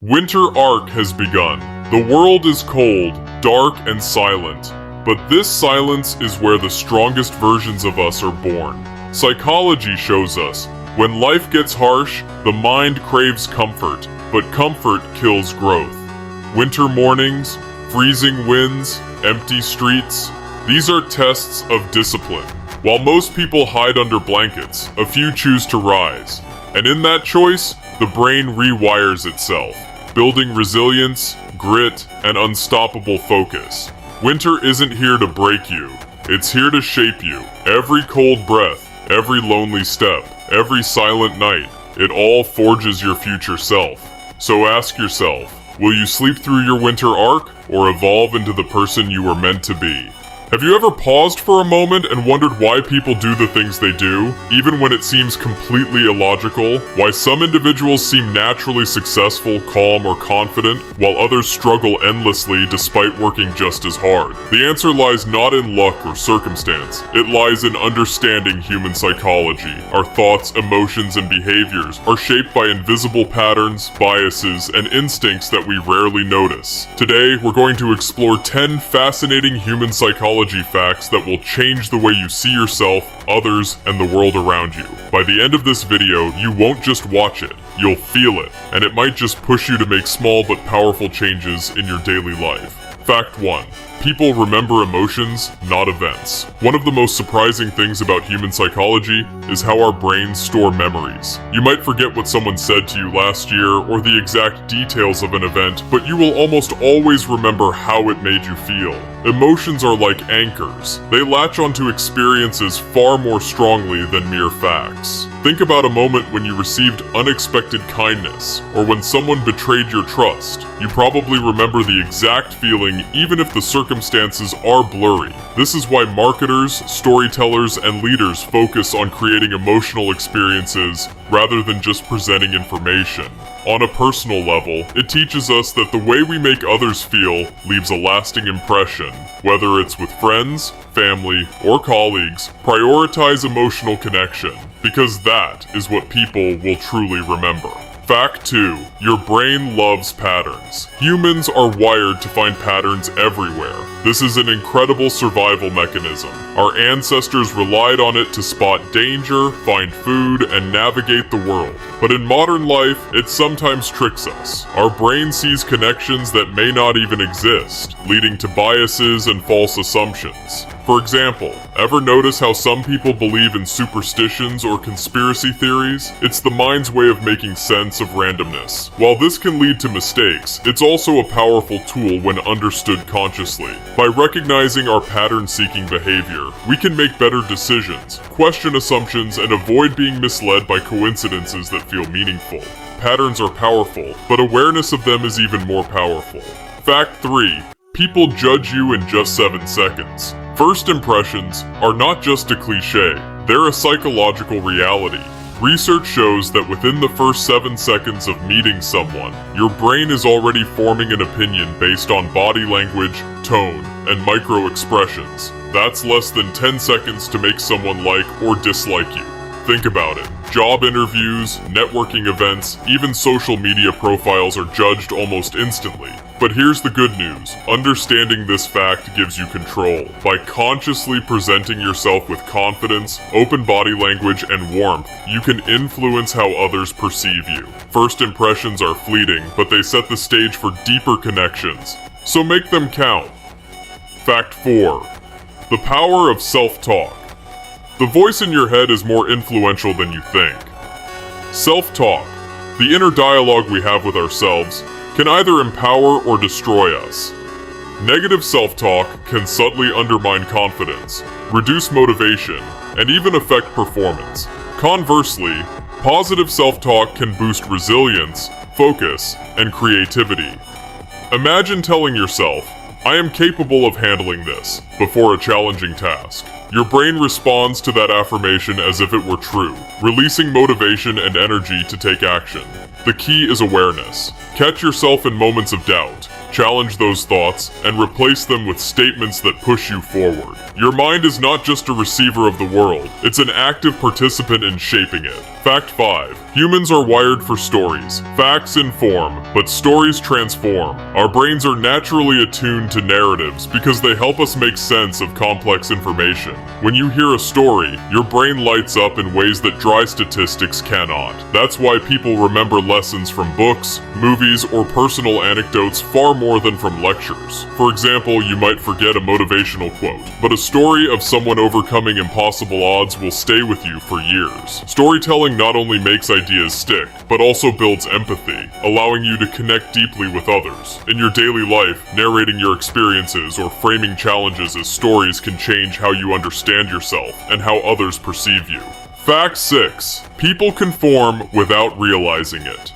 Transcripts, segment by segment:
Winter arc has begun. The world is cold, dark, and silent. But this silence is where the strongest versions of us are born. Psychology shows us, when life gets harsh, the mind craves comfort, but comfort kills growth. Winter mornings, freezing winds, empty streets, these are tests of discipline. While most people hide under blankets, a few choose to rise. And in that choice, the brain rewires itself, building resilience, grit, and unstoppable focus. Winter isn't here to break you, it's here to shape you. Every cold breath, every lonely step, every silent night, it all forges your future self. So ask yourself, will you sleep through your winter arc, or evolve into the person you were meant to be? Have you ever paused for a moment and wondered why people do the things they do, even when it seems completely illogical? Why some individuals seem naturally successful, calm, or confident, while others struggle endlessly despite working just as hard? The answer lies not in luck or circumstance. It lies in understanding human psychology. Our thoughts, emotions, and behaviors are shaped by invisible patterns, biases, and instincts that we rarely notice. Today, we're going to explore 10 fascinating human psychology facts that will change the way you see yourself, others, and the world around you. By the end of this video, you won't just watch it, you'll feel it, and it might just push you to make small but powerful changes in your daily life. Fact 1. People remember emotions, not events. One of the most surprising things about human psychology is how our brains store memories. You might forget what someone said to you last year or the exact details of an event, but you will almost always remember how it made you feel. Emotions are like anchors. They latch onto experiences far more strongly than mere facts. Think about a moment when you received unexpected kindness, or when someone betrayed your trust. You probably remember the exact feeling even if the circumstances are blurry. This is why marketers, storytellers, and leaders focus on creating emotional experiences rather than just presenting information. On a personal level, it teaches us that the way we make others feel leaves a lasting impression. Whether it's with friends, family, or colleagues, prioritize emotional connection, because that is what people will truly remember. Fact 2. Your brain loves patterns. Humans are wired to find patterns everywhere. This is an incredible survival mechanism. Our ancestors relied on it to spot danger, find food, and navigate the world. But in modern life, it sometimes tricks us. Our brain sees connections that may not even exist, leading to biases and false assumptions. For example, ever notice how some people believe in superstitions or conspiracy theories? It's the mind's way of making sense of randomness. While this can lead to mistakes, it's also a powerful tool when understood consciously. By recognizing our pattern-seeking behavior, we can make better decisions, question assumptions, and avoid being misled by coincidences that feel meaningful. Patterns are powerful, but awareness of them is even more powerful. Fact 3. People judge you in just 7 seconds. First impressions are not just a cliche, they're a psychological reality. Research shows that within the first 7 seconds of meeting someone, your brain is already forming an opinion based on body language, tone, and micro-expressions. That's less than 10 seconds to make someone like or dislike you. Think about it. Job interviews, networking events, even social media profiles are judged almost instantly. But here's the good news. Understanding this fact gives you control. By consciously presenting yourself with confidence, open body language, and warmth, you can influence how others perceive you. First impressions are fleeting, but they set the stage for deeper connections. So make them count. Fact 4. The power of self-talk. The voice in your head is more influential than you think. Self-talk, the inner dialogue we have with ourselves, can either empower or destroy us. Negative self-talk can subtly undermine confidence, reduce motivation, and even affect performance. Conversely, positive self-talk can boost resilience, focus, and creativity. Imagine telling yourself, "I am capable of handling this," before a challenging task. Your brain responds to that affirmation as if it were true, releasing motivation and energy to take action. The key is awareness. Catch yourself in moments of doubt, challenge those thoughts, and replace them with statements that push you forward. Your mind is not just a receiver of the world, it's an active participant in shaping it. Fact 5. Humans are wired for stories. Facts inform, but stories transform. Our brains are naturally attuned to narratives because they help us make sense of complex information. When you hear a story, your brain lights up in ways that dry statistics cannot. That's why people remember lessons from books, movies, or personal anecdotes far more than from lectures. For example, you might forget a motivational quote, but a story of someone overcoming impossible odds will stay with you for years. Storytelling not only makes ideas stick, but also builds empathy, allowing you to connect deeply with others. In your daily life, narrating your experiences or framing challenges as stories can change how you understand yourself and how others perceive you. Fact 6. People conform without realizing it.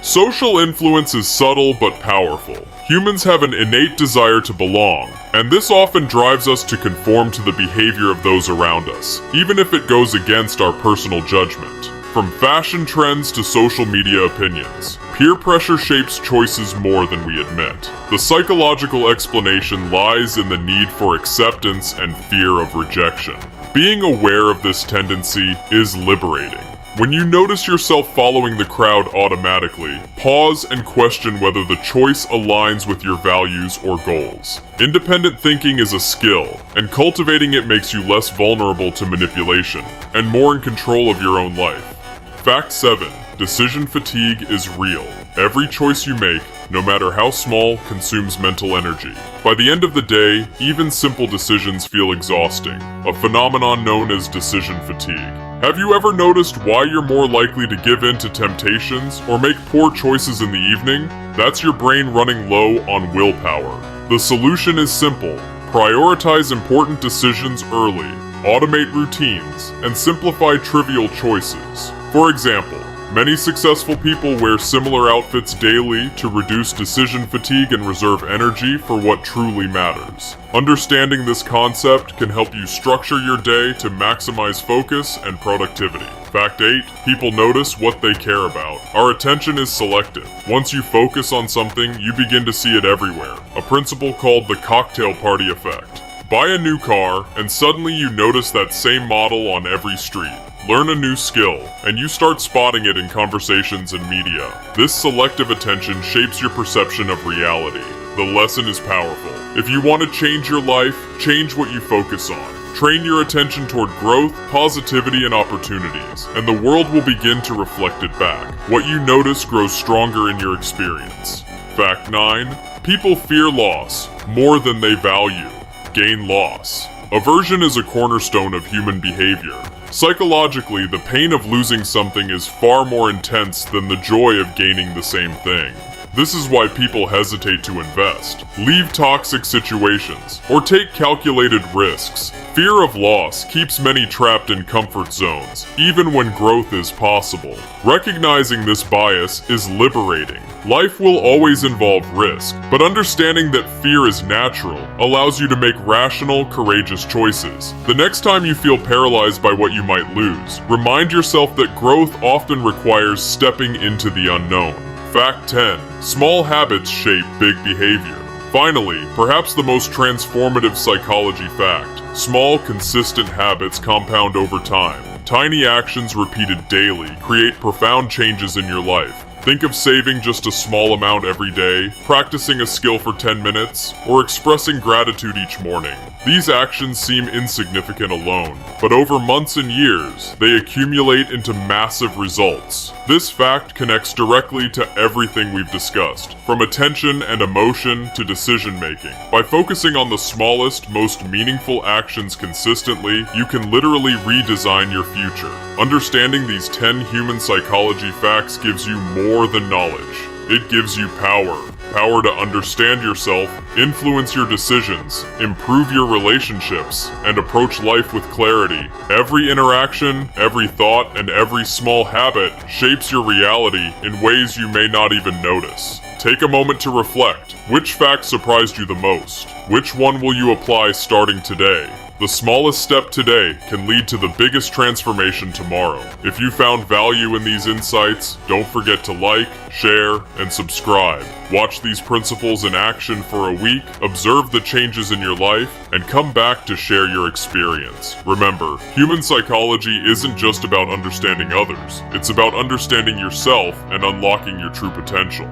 Social influence is subtle but powerful. Humans have an innate desire to belong, and this often drives us to conform to the behavior of those around us, even if it goes against our personal judgment. From fashion trends to social media opinions, peer pressure shapes choices more than we admit. The psychological explanation lies in the need for acceptance and fear of rejection. Being aware of this tendency is liberating. When you notice yourself following the crowd automatically, pause and question whether the choice aligns with your values or goals. Independent thinking is a skill, and cultivating it makes you less vulnerable to manipulation and more in control of your own life. Fact 7. Decision fatigue is real. Every choice you make, no matter how small, consumes mental energy. By the end of the day, even simple decisions feel exhausting, a phenomenon known as decision fatigue. Have you ever noticed why you're more likely to give in to temptations or make poor choices in the evening? That's your brain running low on willpower. The solution is simple. Prioritize important decisions early, automate routines, and simplify trivial choices. For example, many successful people wear similar outfits daily to reduce decision fatigue and reserve energy for what truly matters. Understanding this concept can help you structure your day to maximize focus and productivity. Fact 8. People notice what they care about. Our attention is selective. Once you focus on something, you begin to see it everywhere. A principle called the cocktail party effect. Buy a new car, and suddenly you notice that same model on every street. Learn a new skill, and you start spotting it in conversations and media. This selective attention shapes your perception of reality. The lesson is powerful. If you want to change your life, change what you focus on. Train your attention toward growth, positivity, and opportunities, and the world will begin to reflect it back. What you notice grows stronger in your experience. Fact 9. People fear loss more than they value. Gain loss. Aversion is a cornerstone of human behavior. Psychologically, the pain of losing something is far more intense than the joy of gaining the same thing. This is why people hesitate to invest, leave toxic situations, or take calculated risks. Fear of loss keeps many trapped in comfort zones, even when growth is possible. Recognizing this bias is liberating. Life will always involve risk, but understanding that fear is natural allows you to make rational, courageous choices. The next time you feel paralyzed by what you might lose, remind yourself that growth often requires stepping into the unknown. Fact 10. Small habits shape big behavior. Finally, perhaps the most transformative psychology fact. Small, consistent habits compound over time. Tiny actions repeated daily create profound changes in your life. Think of saving just a small amount every day, practicing a skill for 10 minutes, or expressing gratitude each morning. These actions seem insignificant alone, but over months and years, they accumulate into massive results. This fact connects directly to everything we've discussed, from attention and emotion to decision-making. By focusing on the smallest, most meaningful actions consistently, you can literally redesign your future. Understanding these 10 human psychology facts gives you more than knowledge. It gives you power. Power to understand yourself, influence your decisions, improve your relationships, and approach life with clarity. Every interaction, every thought, and every small habit shapes your reality in ways you may not even notice. Take a moment to reflect. Which fact surprised you the most? Which one will you apply starting today? The smallest step today can lead to the biggest transformation tomorrow. If you found value in these insights, don't forget to like, share, and subscribe. Watch these principles in action for a week, observe the changes in your life, and come back to share your experience. Remember, human psychology isn't just about understanding others. It's about understanding yourself and unlocking your true potential.